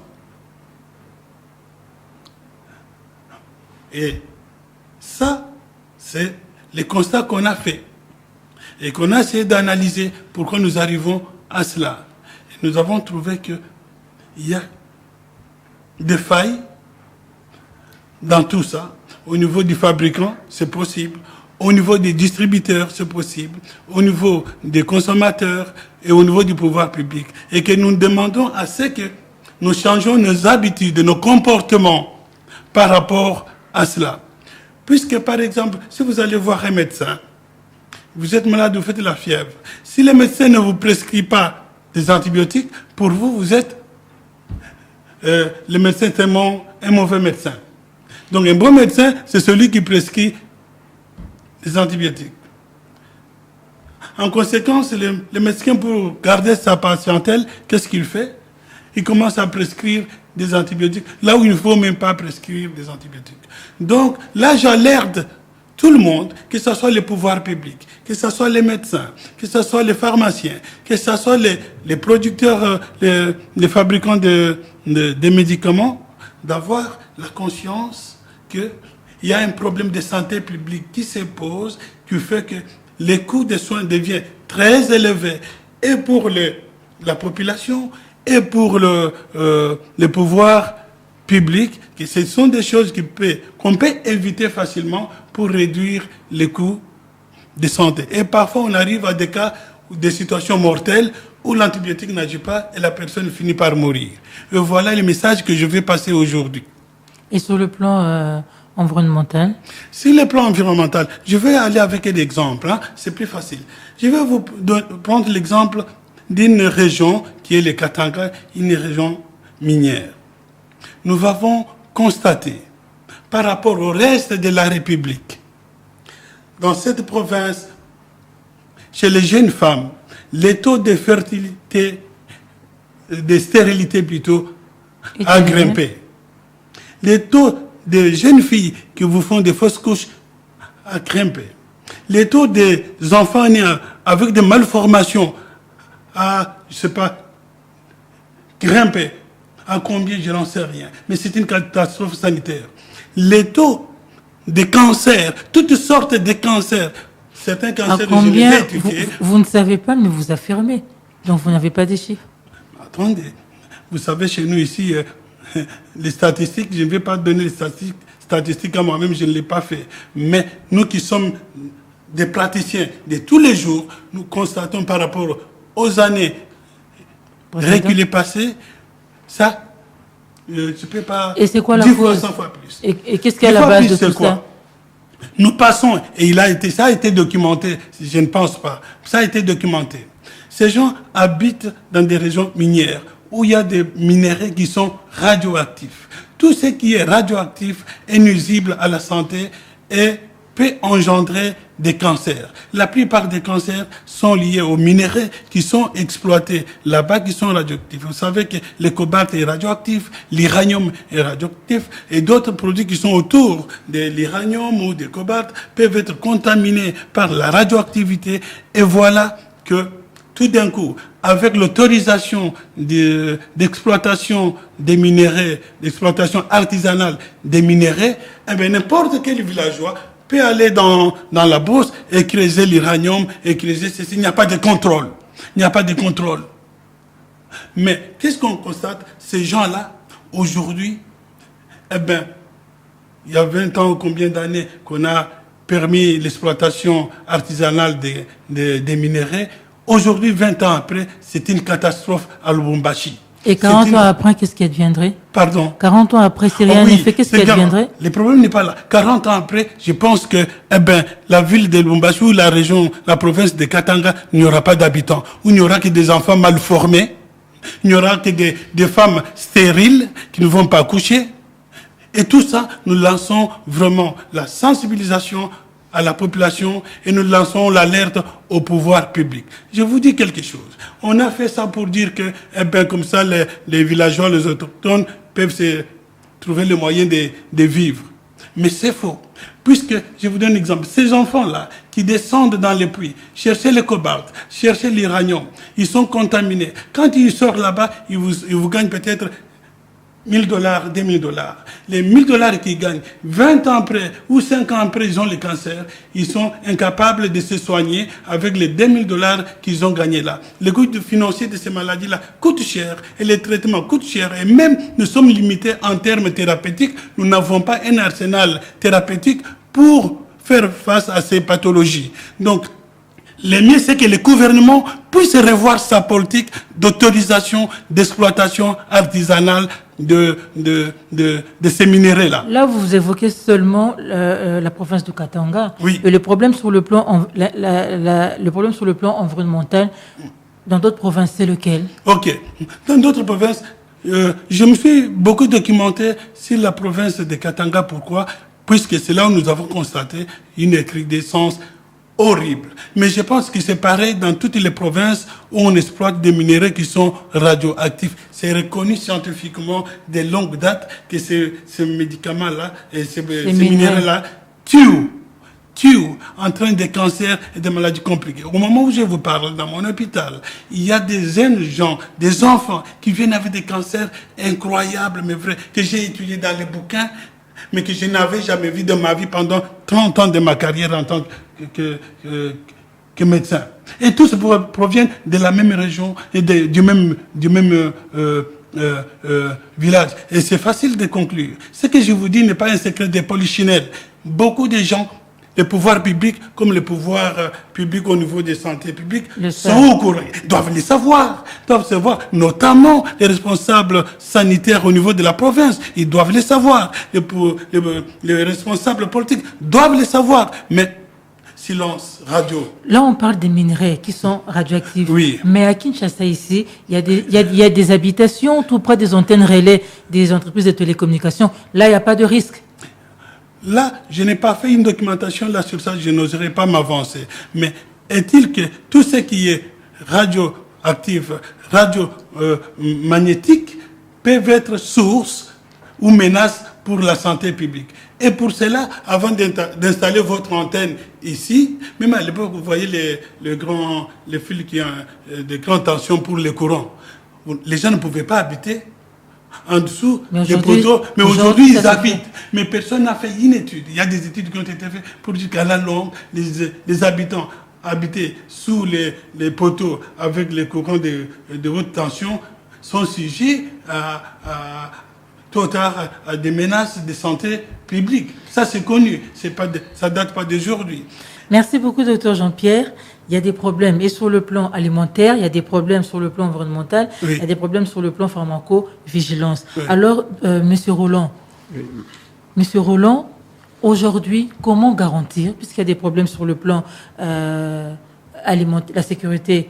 Et ça, c'est les constats qu'on a fait et qu'on a essayé d'analyser pour que nous arrivons à cela. Et nous avons trouvé qu'il y a des failles dans tout ça. Au niveau du fabricant, c'est possible. Au niveau des distributeurs, c'est possible. Au niveau des consommateurs et au niveau du pouvoir public. Et que nous demandons à ce que nous changeons nos habitudes, nos comportements par rapport à cela. Puisque, par exemple, si vous allez voir un médecin, vous êtes malade, vous faites de la fièvre. Si le médecin ne vous prescrit pas des antibiotiques, pour vous, vous êtes... le médecin est un mauvais médecin. Donc un bon médecin, c'est celui qui prescrit des antibiotiques. En conséquence, le médecin, pour garder sa patientèle, qu'est-ce qu'il fait? Il commence à prescrire des antibiotiques, là où il ne faut même pas prescrire des antibiotiques. Donc là, j'alerte tout le monde, que ce soit les pouvoirs publics, que ce soit les médecins, que ce soit les pharmaciens, que ce soit les producteurs, les fabricants de médicaments, d'avoir la conscience qu'il y a un problème de santé publique qui se pose, qui fait que les coûts des soins deviennent très élevés, et pour la population, et pour le pouvoir public, que ce sont des choses qu'on peut éviter facilement pour réduire les coûts de santé. Et parfois, on arrive à des cas, des situations mortelles où l'antibiotique n'agit pas et la personne finit par mourir. Et voilà le message que je vais passer aujourd'hui. Et sur le plan environnemental? Sur le plan environnemental, je vais aller avec un exemple, c'est plus facile. Je vais vous prendre l'exemple d'une région qui est le Katanga, une région minière. Nous avons constaté, par rapport au reste de la République, dans cette province, chez les jeunes femmes, les taux de fertilité, de stérilité plutôt, a grimpé. Les taux de jeunes filles qui vous font des fausses couches a grimpé. Les taux des enfants nés avec des malformations a, je ne sais pas, grimpé. À combien, je n'en sais rien. Mais c'est une catastrophe sanitaire. Les taux de cancers, toutes sortes de cancers, certains cancers, à combien, je les ai étudiés. Vous ne savez pas, mais vous affirmez. Donc vous n'avez pas des chiffres. Attendez. Vous savez, chez nous ici, les statistiques, je ne vais pas donner les statistiques à moi-même, je ne l'ai pas fait. Mais nous qui sommes des praticiens de tous les jours, nous constatons par rapport aux années reculées passées, ça, je ne peux pas... Et c'est quoi la 10 cause? fois, 100 fois plus. Et qu'est-ce qui est à la base de tout ça? Nous passons, et ça a été documenté, je ne pense pas, ça a été documenté. Ces gens habitent dans des régions minières où il y a des minéraux qui sont radioactifs. Tout ce qui est radioactif est nuisible à la santé et peut engendrer des cancers. La plupart des cancers sont liés aux minéraux qui sont exploités là-bas, qui sont radioactifs. Vous savez que le cobalt est radioactif, l'uranium est radioactif, et d'autres produits qui sont autour de l'uranium ou du cobalt peuvent être contaminés par la radioactivité. Et voilà que tout d'un coup, avec l'autorisation d'exploitation des minéraux, d'exploitation artisanale des minéraux, eh bien, n'importe quel villageois peut aller dans la bourse et creuser l'uranium et creuser ceci. Il n'y a pas de contrôle. Il n'y a pas de contrôle. Mais qu'est-ce qu'on constate? Ces gens-là, aujourd'hui, eh bien, il y a 20 ans ou combien d'années qu'on a permis l'exploitation artisanale des minéraux. Aujourd'hui, 20 ans après, c'est une catastrophe à Lubumbashi. Et 40 ans après, qu'est-ce qui adviendrait? Pardon? 40 ans après, si rien n'est fait, qu'est-ce qui adviendrait? Le problème n'est pas là. 40 ans après, je pense que, la ville de Lubumbashi ou la région, la province de Katanga, il n'y aura pas d'habitants. Où il n'y aura que des enfants mal formés. Il n'y aura que des femmes stériles qui ne vont pas coucher. Et tout ça, nous lançons vraiment la sensibilisation à la population et nous lançons l'alerte au pouvoir public. Je vous dis quelque chose. On a fait ça pour dire que, comme ça, les villageois, les autochtones peuvent se trouver le moyen de vivre. Mais c'est faux. Puisque, je vous donne un exemple, ces enfants-là qui descendent dans les puits, chercher le cobalt, chercher l'uranium. Ils sont contaminés. Quand ils sortent là-bas, ils vous gagnent peut-être $1 000, $2 000. Les $1 000 qu'ils gagnent, 20 ans après ou 5 ans après, ils ont le cancer. Ils sont incapables de se soigner avec les $2 000 qu'ils ont gagnés là. Le coût financier de ces maladies-là coûte cher et les traitements coûtent cher. Et même nous sommes limités en termes thérapeutiques. Nous n'avons pas un arsenal thérapeutique pour faire face à ces pathologies. Donc, le mieux, c'est que le gouvernement puisse revoir sa politique d'autorisation, d'exploitation artisanale de ces minéraux-là. Là, vous évoquez seulement la province du Katanga. Oui. Et le problème sur le plan, le problème sur le plan environnemental, dans d'autres provinces, c'est lequel? Ok. Dans d'autres provinces, je me suis beaucoup documenté sur la province de Katanga. Pourquoi? Puisque c'est là où nous avons constaté une recrudescence horrible. Mais je pense que c'est pareil dans toutes les provinces où on exploite des minéraux qui sont radioactifs. C'est reconnu scientifiquement de longue date que ces médicaments-là et ces minéraux-là tuent, entraînent des cancers et des maladies compliquées. Au moment où je vous parle, dans mon hôpital, il y a des jeunes gens, des enfants qui viennent avec des cancers incroyables, mais vrais, que j'ai étudiés dans les bouquins, mais que je n'avais jamais vu de ma vie pendant 30 ans de ma carrière en tant que médecin. Et tous proviennent de la même région et du même village. Et c'est facile de conclure. Ce que je vous dis n'est pas un secret de polichinelle. Beaucoup de gens, les pouvoirs publics comme les pouvoirs publics au niveau des santé publiques, sont au courant, doivent savoir, notamment les responsables sanitaires au niveau de la province, ils doivent les savoir, les responsables politiques doivent les savoir, mais silence, radio. Là, on parle des minerais qui sont radioactifs. Oui. Mais à Kinshasa, ici, il y a des habitations tout près des antennes relais des entreprises de télécommunications. Là, il n'y a pas de risque. Là, je n'ai pas fait une documentation là sur ça, je n'oserais pas m'avancer. Mais est-il que tout ce qui est radioactif, magnétique, peuvent être source ou menace pour la santé publique? Et pour cela, avant d'installer votre antenne ici, même à l'époque, vous voyez les fils qui ont de grandes tensions pour les courants. Les gens ne pouvaient pas habiter en dessous des poteaux, mais aujourd'hui ils habitent. Mais personne n'a fait une étude. Il y a des études qui ont été faites pour dire qu'à la longue, les habitants habités sous les poteaux avec les courants de haute tension sont sujets tôt ou tard à des menaces de santé publique. Ça c'est connu, ça date pas d'aujourd'hui. Merci beaucoup, docteur Jean-Pierre. Il y a des problèmes et sur le plan alimentaire, il y a des problèmes sur le plan environnemental, oui. Il y a des problèmes sur le plan pharmacovigilance. Oui. Alors, Monsieur Roland, Monsieur Roland, aujourd'hui, comment garantir, puisqu'il y a des problèmes sur le plan alimentaire, la sécurité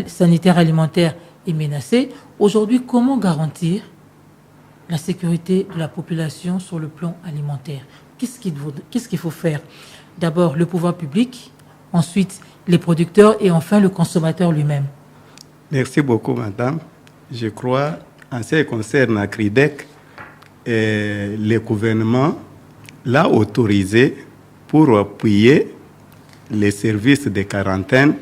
sanitaire alimentaire est menacée. Aujourd'hui, comment garantir la sécurité de la population sur le plan alimentaire? Qu'est-ce qu'il faut faire? D'abord, le pouvoir public, ensuite les producteurs et enfin le consommateur lui-même. Merci beaucoup, madame. Je crois, en ce qui concerne la CRIDEC, le gouvernement l'a autorisé pour appuyer les services de quarantaine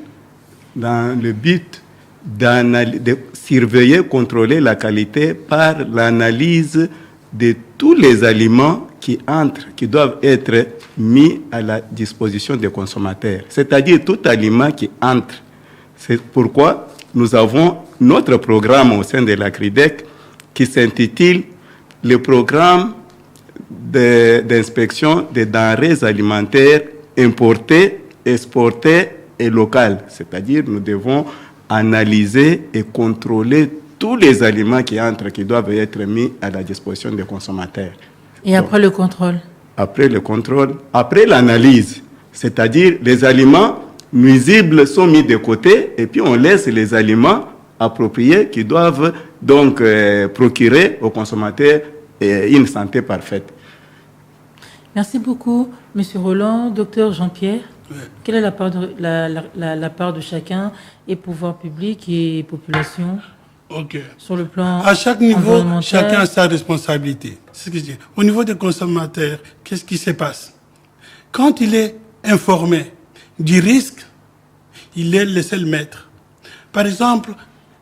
dans le but de surveiller, contrôler la qualité par l'analyse de tous les aliments qui entrent, qui doivent être mis à la disposition des consommateurs, c'est-à-dire tout aliment qui entre. C'est pourquoi nous avons notre programme au sein de la CRIDEC qui s'intitule le programme d'inspection des denrées alimentaires importées, exportées et locales. C'est-à-dire nous devons analyser et contrôler tous les aliments qui entrent, qui doivent être mis à la disposition des consommateurs. Et après le contrôle? Après le contrôle, après l'analyse, c'est-à-dire les aliments nuisibles sont mis de côté et puis on laisse les aliments appropriés qui doivent donc procurer aux consommateurs une santé parfaite. Merci beaucoup, Monsieur Roland. Docteur Jean-Pierre, Oui. quelle est la part de chacun, et pouvoir public et population, Ok. sur le plan À chaque niveau, environnemental? chacun a sa responsabilité. C'est ce que je dis. Au niveau des consommateurs, qu'est-ce qui se passe? Quand il est informé du risque, il est le seul maître. Par exemple,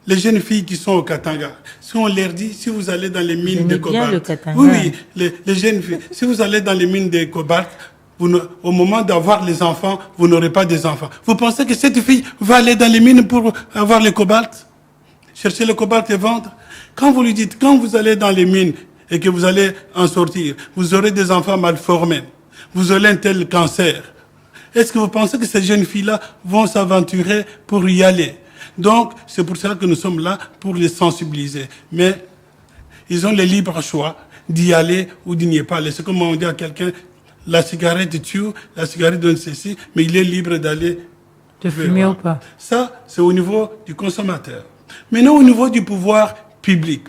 les jeunes filles qui sont au Katanga, si on leur dit, si vous allez dans les mines de cobalt, oui, les jeunes filles, si vous allez dans les mines de cobalt, au moment d'avoir les enfants, vous n'aurez pas des enfants. Vous pensez que cette fille va aller dans les mines pour avoir le cobalt? Chercher le cobalt et vendre? Quand vous lui dites, quand vous allez dans les mines et que vous allez en sortir, vous aurez des enfants mal formés, vous aurez un tel cancer. Est-ce que vous pensez que ces jeunes filles-là vont s'aventurer pour y aller? Donc, c'est pour ça que nous sommes là, pour les sensibiliser. Mais ils ont le libre choix d'y aller ou d'y pas aller. C'est comme on dit à quelqu'un, la cigarette tue, la cigarette donne ceci, mais il est libre d'aller de fumer ou pas. Ça, c'est au niveau du consommateur. Maintenant, au niveau du pouvoir public.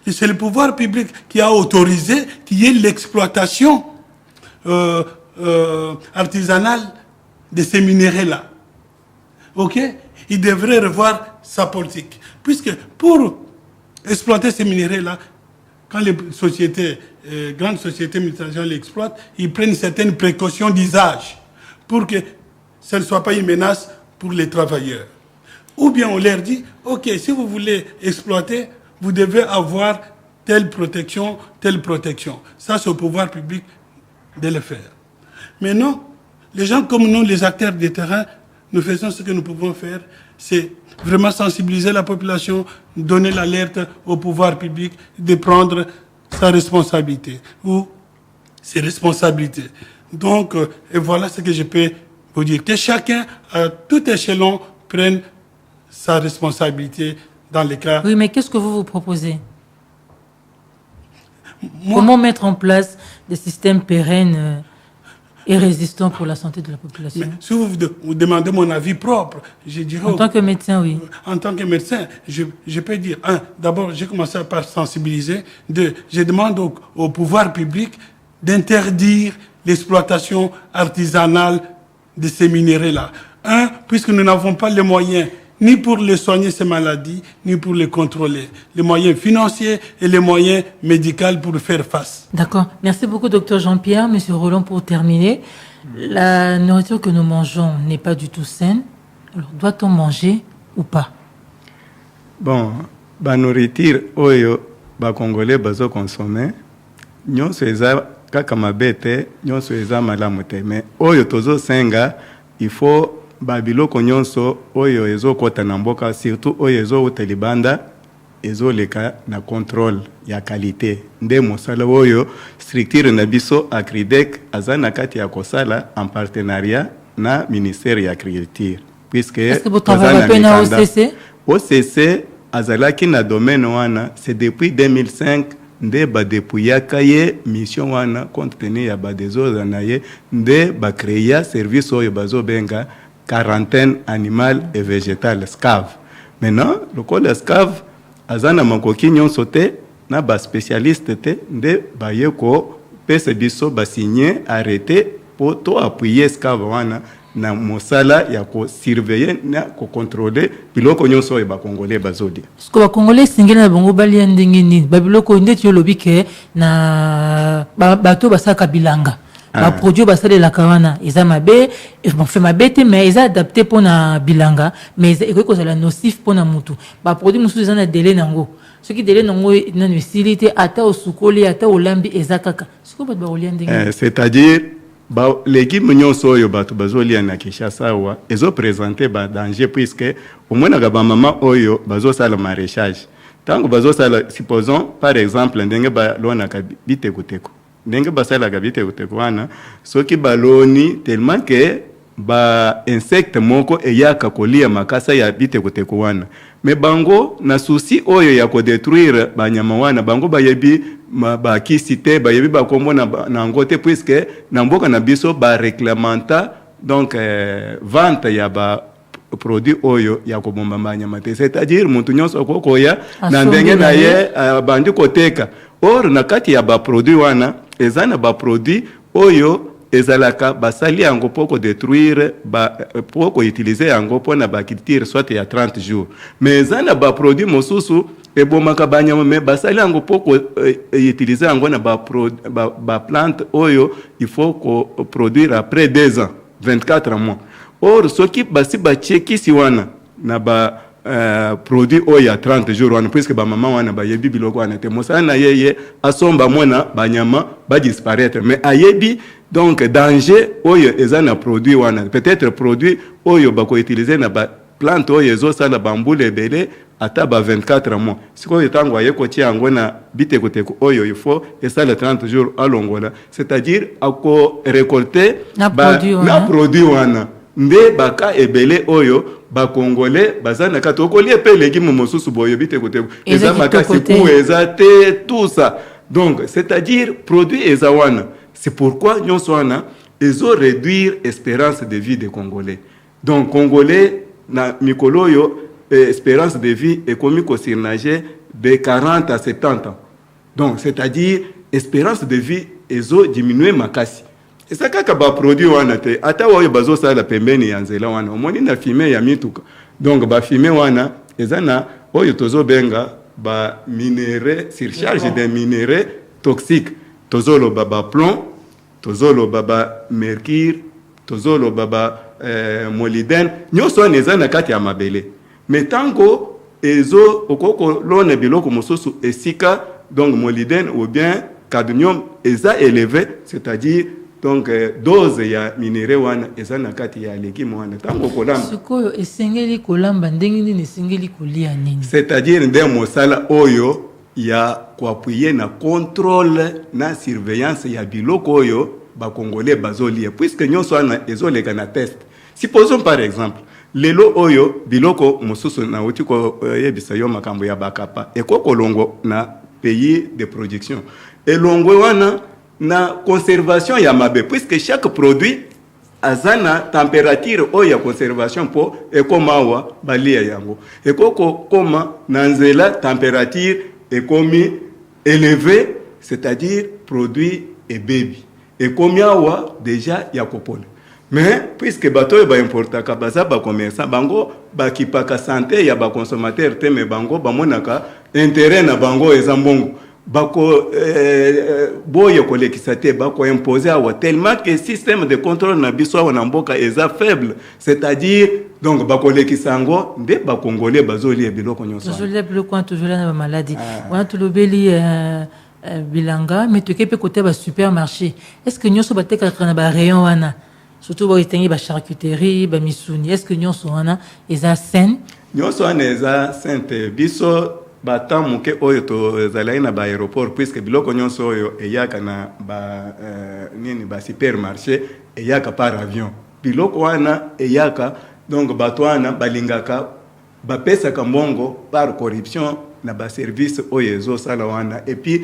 Et c'est le pouvoir public qui a autorisé qu'il y ait l'exploitation artisanale de ces minéraux-là. OK? Il devrait revoir sa politique. Puisque pour exploiter ces minéraux-là, quand les sociétés, grandes sociétés multinationales l'exploitent, ils prennent certaines précautions d'usage pour que ça ne soit pas une menace pour les travailleurs. Ou bien on leur dit, OK, si vous voulez exploiter, vous devez avoir telle protection, telle protection. Ça, c'est au pouvoir public de le faire. Mais non, les gens comme nous, les acteurs de terrain, nous faisons ce que nous pouvons faire, c'est vraiment sensibiliser la population, donner l'alerte au pouvoir public de prendre sa responsabilité ou ses responsabilités. Donc, et voilà ce que je peux vous dire. Que chacun, à tout échelon, prenne sa responsabilité dans les cas. Oui, mais qu'est-ce que vous proposez? Comment mettre en place des systèmes pérennes et résistants pour la santé de la population? Mais si vous demandez mon avis propre, je dirais... En tant que médecin, oui. En tant que médecin, je peux dire, d'abord, j'ai commencé par sensibiliser. Deux, je demande au pouvoir public d'interdire l'exploitation artisanale de ces minéraux-là. Puisque nous n'avons pas les moyens ni pour les soigner ces maladies, ni pour les contrôler. Les moyens financiers et les moyens médicaux pour faire face. D'accord. Merci beaucoup, docteur Jean-Pierre. Monsieur Roland, pour terminer, la nourriture que nous mangeons n'est pas du tout saine. Alors, doit-on manger ou pas? Bon, la nourriture, oyo, ba Congolais bazo consommer, nyonso eza kaka mabete, nyonso eza malamu te. Mais oyo tozo senga, il faut babiloko nyonso oyo ezokota na mboka, surtout oyo ezouta libanda, ezoleka na contrôle ya qualité. Nde mosala oyo structure na biso Acridec aza na kati ya kosala en partenariat na ministère ya agriculture. Puisque est-ce que vous travaillez na OCC? OCC azalaki na domaine wana, c'est depuis 2005 nde badepuyaka ye mission wana compte tenu ya badezoza na ye, nde bakreya service oyo bazobenga quarantaine animale et végétale SCAV. Maintenant, le code SCAV azana makoki nyonso te na ba spécialiste te nde bayeko pese biso ba signer arrêté pour to appuyer SCAV wana na mosala ya ko surveiller na ko contrôler biloko nyonso e ba congolais bazodi. Parce que ba congolais singena na bango balia ndenge nini ba biloko ndeti yolobi ke na bato basaka bilanga. Ba produit basale la kawana eza mabe, bon fait mabe te mais eza adapté pour na bilanga, mais eko ko la nocif pour na mutu. Ba produit musu eza na délai nango. Ce qui délai nango na facilité ata osukoli ata olambi eza kaka. Ce que ba olia ndenge. C'est-à-dire ba l'équipe nyonso oyo bato bazolia na Kinshasa wa ezo présenter ba danger puisque au moins na ba mama oyo bazo sala maraîchage. Tango bazo sala, supposons par exemple ndenge ba lona ka bitekuteko. Ndenge basala kabite kutekwana soki baloni tellement que ba insecte moko eyaka kolia makasa ya bite kutekwana mais bango na souci oyo ya ko détruire banyama wana bango bayebi ba kisite bayebi ba kombo na ngote puisque na mboka na biso ba réglementa donc vente ya ba produit oyo ya ko bomba banyama te, c'est-à-dire muntu nyonso kokoya na ndenge na ye bandi koteka. Or na kati ya ba produit wana ezana ba produit oyo ezalaka basali yango poko détruire poko utiliser yango pona ba culture soit ya 30 jours, mais ezana ba produit mosusu ebomaka banyama me basali yango poko utiliser yango na ba plante oyo il faut ko produire après 2 ans. 24 mois. Or soki basi batie kisi wana na ba produit oyo ya 30 jours wana puisque ba mama wana ba yebi biloko wana te mosala na yeye asomba mwana banyama ba disparaître mais ayebi donc danger oyo eza na produit wana peut-être produit oyo bako utiliser na ba plante oyo ezo sala bambule ebele ata ba 24 mois sikoyo tango ayeko tia yango na bitekoteko oyo il faut esala 30 jours alongola c'est-à-dire ako récolter na produit wana nde baka ebele oyo ba congolais bazana katoko lie pe légumes mosusu boyo bitekoteko eza makasi ku eza te tout ça donc c'est-à-dire produit eza wana c'est pourquoi nyonso wana ezo réduire espérance de vie des congolais donc congolais na mikolo yo espérance de vie est commis ko surnager de 40 à 70 ans donc c'est-à-dire espérance de vie ezo diminuer makasi et ça kaka ba produit wana te ata oyo bazo sala pembeni ya nzela wana omoni na fumer ya mituka donc ba fumer wana ezana oyo tozo benga ba minéraux surcharge de minéraux toxiques tozolo baba plomb tozolo baba mercure tozolo baba molybdène nyonso ezana kati ya mabele mais tango ezo okoko lone biloko mosusu esika donc molybdène ou bien cadmium eza élevé c'est-à-dire donc dose ya minéraux wana eza na kati ya légumes wana tango kolamba sikoyo esengeli kolamba ndenge nini esengeli kolia nini c'est-à-dire nde mosala oyo ya koappuyer na contrôle na surveillance ya biloko oyo ba congolais bazolia puisque nyonso wana ezoleka na test supposons par exemple lelo oyo biloko mosusu na uti ko yebisa yo makambo ya bakapa ekoko longo na pays de production elongo wana na conservation ya mabe puisque chaque produit azana température oyo ya conservation po ekomawa balia yango ekoko koma na nzela température ekomi élevé c'est-à-dire produit et baby ekomi awa déjà ya kopola mais puisque bato ba importaka baza ba commerçant bango ba kipaka santé ya ba consommateur te me bango ba monaka intérêt na bango ezambongo bako boye kolekisa te bako imposer awa tellement que système de contrôle na biso na mboka eza faible c'est-à-dire donc bako lekisa ngo nde ba congolais bazoli biloko nyonso bazoli biloko toujours na maladie wana tulobeli bilanga mais tu kepe côté ba supermarché est-ce que nyonso bateka na ba rayon wana surtout ba itengi ba charcuterie ba misuni est-ce que nyonso wana eza sain nyonso wana eza sainte biso batam moke oyo tozalaki na baéroport puisque biloko nyonso oyo eyaka na nini ba supermarché eyaka par avion biloko wana eyaka donc bato wana balingaka bapesaka mbongo par corruption na ba service oyo ezosala wana et puis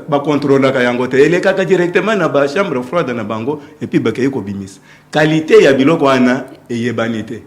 bacontrôlaka yango te elekaka directement na ba chambre froide na bango et puis bakei kobimisa qualité ya biloko wana eyebani te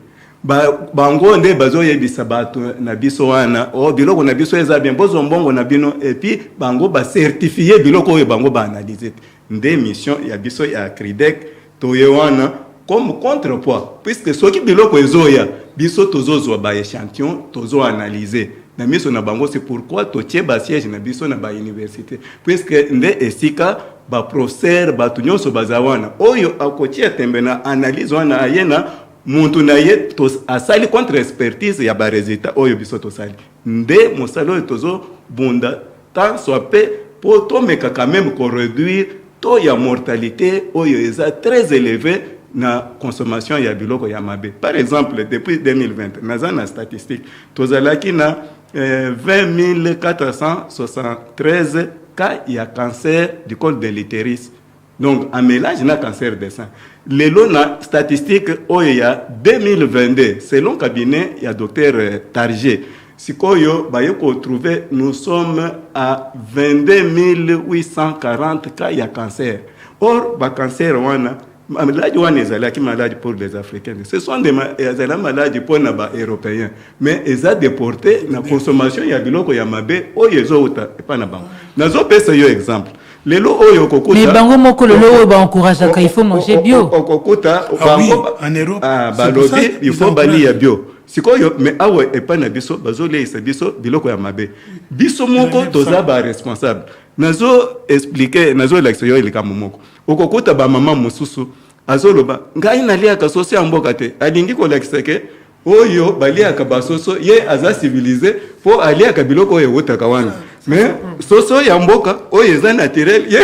bango nde bazoyebisa bato na biso wana biloko na biso eza bien bozo mbongo na bino et puis bango ba certifier biloko oyo bango ba analyser nde mission ya biso ya CRIDEC toye wana comme contrepoids puisque soki biloko ezoya biso tozozwa ba échantillon tozo analyser na miso na bango c'est pourquoi totie ba siège na biso na ba université puisque nde esika ba professeur batu nyonso bazawana oyo akotia tembe na analyse wana ayena muntu na ye asali contre expertise ya ba résultat oyo biso tosali nde mosalo oyo tozo bunda tant soit peu pour tomeka quand même ko réduire taux ya mortalité oyo eza très élevé na consommation ya biloko ya mabe par exemple depuis 2020 nazana statistique tozalaki na 20 473 cas ya cancer du col de l'utérus donc en mélange na cancer des seins lelo na statistique oyo ya 2022 selon cabinet ya docteur Targé sikoyo bayeko trouver nous sommes à 22 840 cas ya cancer or ba cancer wana maladie wana ezalaki maladie pour les Africains ce sont des maladies pour les Européens mais eza déporté na consommation ya biloko ya mabe oyo ezouta epa na bango nazopesa yo exemple lelo oyo kokuta mais bango moko lelo oyo ba encourage ka il faut manger bio kokuta bango en Europe balobi il faut bali ya bio sikoyo mais awa epa na biso bazoleisa biso biloko ya mabe biso moko toza ba responsable nazo expliquer nazo l'expliquer likambo moko okokuta ba mama mosusu azoloba ngai naliaka soso ya mboka te alingi kolakisa ke oyo baliaka basoso ye aza civilisé po aliaka biloko oyo ewutaka wana mais soso ya mboka oyo eza naturel ye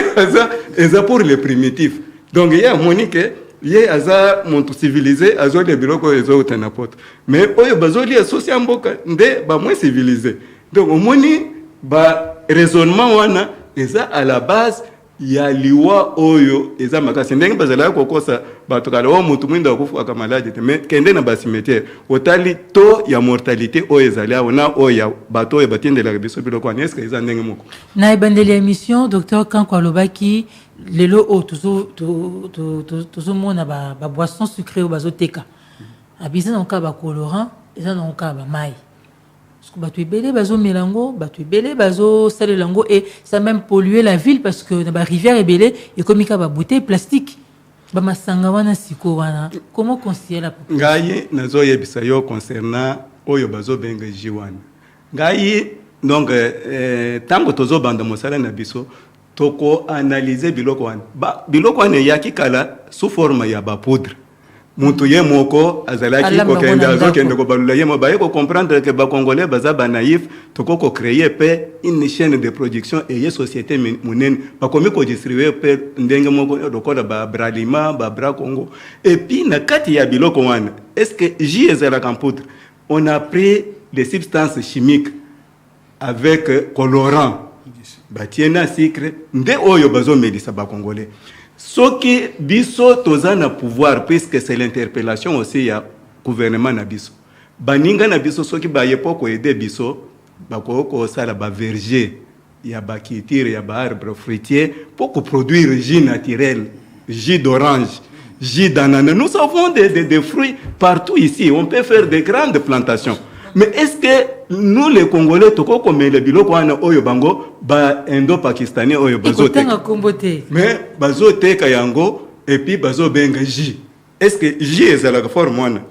eza pour les primitifs donc ye amoni ke ye aza moto civilisé azolia biloko oyo ezowuta na poto mais oyo bazolia soso ya mboka nde bamoi civilisé donc omoni raisonnement wana eza à la base ya liwa oyo eza makasi ndenge bazala kokosa bato kala o mutu mwinda akufuka maladi te mais kende na basimetiere otali to ya mortalité oyo ezali awo na oyo bato oyo batindela biso biloko wana est-ce que eza ndenge moko na ebandeli émission docteur Kanko alobaki lelo o tozomona ba boisson sucrée o bazoteka abiza na ka ba colorant eza na ka ba mai parce que bato ebele bazo melango bato ebele bazo sale lango et ça même polluer la ville parce que na ba rivière ebele et comme ka ba bouteille plastique ba masanga wana siko wana comment conseiller la population ngai nazo yebisa yo concernant oyo bazo benga jiwana ngai donc tango tozo banda mosala na biso toko analyser biloko wana biloko wana yaki kala sous forme ya ba poudre mutu ye moko azalaki kokende azokende kobalula ye mo baye ko comprendre que ba congolais baza ba naïf toko ko créer pe une chaîne de production et une société munene ba komi ko distribuer pe ndenge moko lokola ba Bralima ba Bra Congo et puis na kati ya biloko wana est-ce que JSL en poudre on a pris des substances chimiques avec colorant ba tiena sucre nde oyo bazo medisa ba congolais soki biso tozana pouvoir puisque c'est l'interpellation aussi ya gouvernement na biso baninga na biso soki ba yepoko aider biso bakoko sala ba verger ya ba culture ya ba arbre fruitier pour produire jus naturel jus d'orange jus d'ananas nous avons des fruits partout ici on peut faire des grandes plantations mais est-ce que nous les Congolais toko comme les biloko wana oyo bango ba indo-pakistanais oyo bazoteka mais bazoteka yango et puis bazobenga jus est-ce que jus ezala forme wana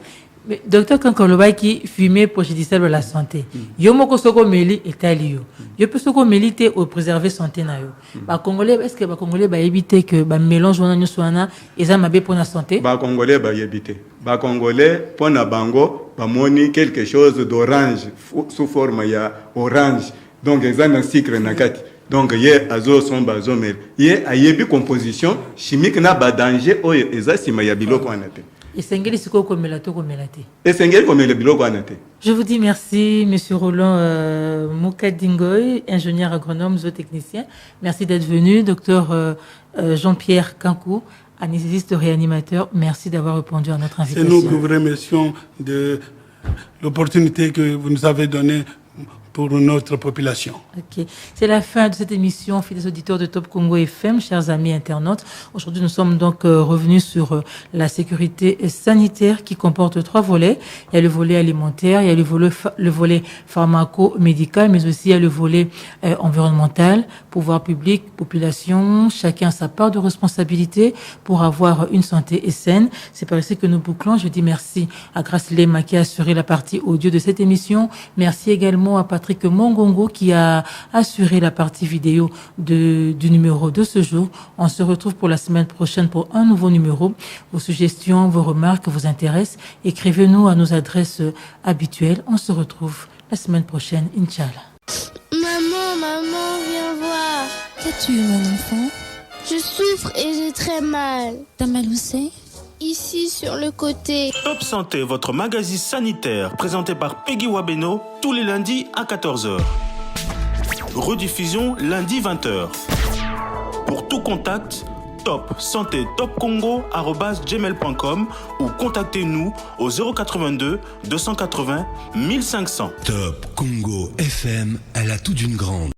mais docteur Kankolobaki qui fumait préjudiciable à la santé yo moko soko meli etali yo peut soko melite au préserver santé na yo ba congolais est-ce que ba congolais ba éviter que ba mélange wana nyoso wana eza mabe pour la santé ba congolais ba éviter ba congolais pour na bango ba moni quelque chose d'orange sous forme ya orange donc eza na sucre na kati donc ye azo son bazo mel ye ayebi composition chimique na ba danger oyo eza sima ya biloko wana te. Je vous dis merci, Monsieur Roland Moukadingoy, ingénieur agronome, zootechnicien. Merci d'être venu, Docteur Jean-Pierre Kankou, anesthésiste réanimateur. Merci d'avoir répondu à notre invitation. C'est nous qui vous remercions de l'opportunité que vous nous avez donnée pour notre population. Ok, c'est la fin de cette émission, fidèles auditeurs de Top Congo FM, chers amis internautes. Aujourd'hui, nous sommes donc revenus sur la sécurité sanitaire qui comporte 3 volets. Il y a le volet alimentaire, il y a le volet pharmaco-médical, mais aussi il y a le volet environnemental, pouvoir public, population, chacun a sa part de responsabilité pour avoir une santé saine. C'est par ici que nous bouclons. Je dis merci à Grace Lema qui a assuré la partie audio de cette émission. Merci également à Patrick Mongongo qui a assuré la partie vidéo du numéro de ce jour. On se retrouve pour la semaine prochaine pour un nouveau numéro. Vos suggestions, vos remarques vous intéressent, écrivez-nous à nos adresses habituelles. On se retrouve la semaine prochaine, Inch'Allah. Maman, viens voir. Qu'as-tu, mon enfant? Je souffre et j'ai très mal. T'as mal où c'est? Ici, sur le côté. Top Santé, votre magazine sanitaire, présenté par Peggy Wabeno, tous les lundis à 14h. Rediffusion lundi 20h. Pour tout contact, Top Santé Top Congo@gmail.com ou contactez-nous au 082 280 1500. Top Congo FM, elle a tout d'une grande.